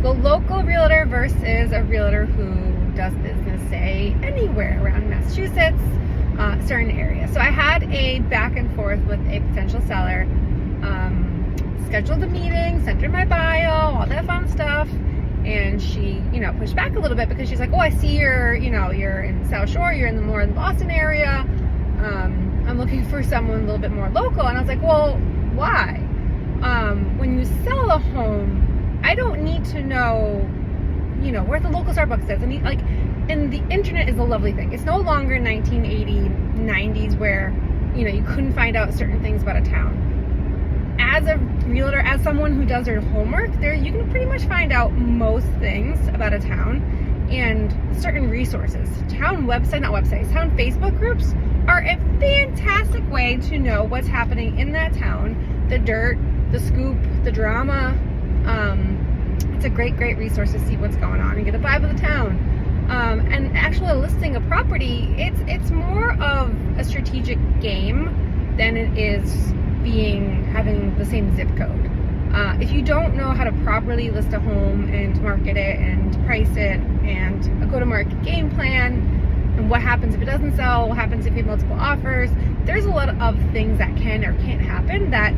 the local realtor versus a realtor who does business, say, anywhere around Massachusetts, certain areas. So I had a back and forth with a potential seller, scheduled a meeting, sent her my bio, all that fun stuff, and she, pushed back a little bit because she's like, oh, I see you're in South Shore, you're in the more in the Boston area. I'm looking for someone a little bit more local. And I was like, well, why? When you sell a home, I don't need to know, where the local Starbucks is. And the internet is a lovely thing. It's no longer 1980s, 90s where, you couldn't find out certain things about a town. As a realtor, as someone who does their homework, you can pretty much find out most things about a town and certain resources. Town Facebook groups are a fantastic way to know what's happening in that town, the dirt, the scoop, the drama. It's a great resource to see what's going on and get a vibe of the town. And actually listing a property, it's more of a strategic game than it is having the same zip code. If you don't know how to properly list a home and market it and price it and a go-to-market game plan, and what happens if it doesn't sell, what happens if you have multiple offers, there's a lot of things that can or can't happen that,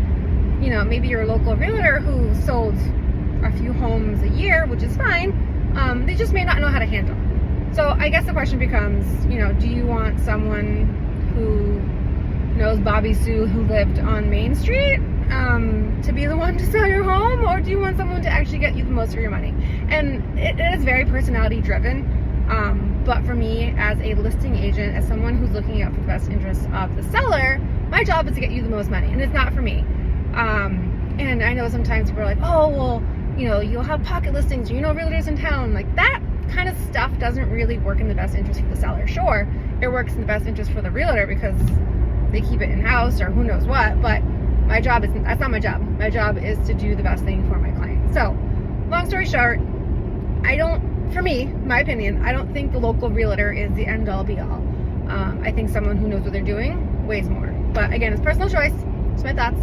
maybe your local realtor who sold a few homes a year, which is fine, they just may not know how to handle. So I guess the question becomes, do you want someone who knows Bobby Sue who lived on Main Street to be the one to sell your home, or do you want someone to actually get you the most for your money? And it is very personality driven, but for me as a listing agent, as someone who's looking out for the best interests of the seller, my job is to get you the most money, and it's not for me. And I know sometimes people are like, oh, well, you'll have pocket listings, or realtors in town. Like, that kind of stuff doesn't really work in the best interest for the seller. Sure, it works in the best interest for the realtor because they keep it in-house or who knows what, but that's not my job. My job is to do the best thing for my client. So, long story short, for me, my opinion, I don't think the local realtor is the end-all be-all. I think someone who knows what they're doing weighs more. But again, it's personal choice. It's my thoughts.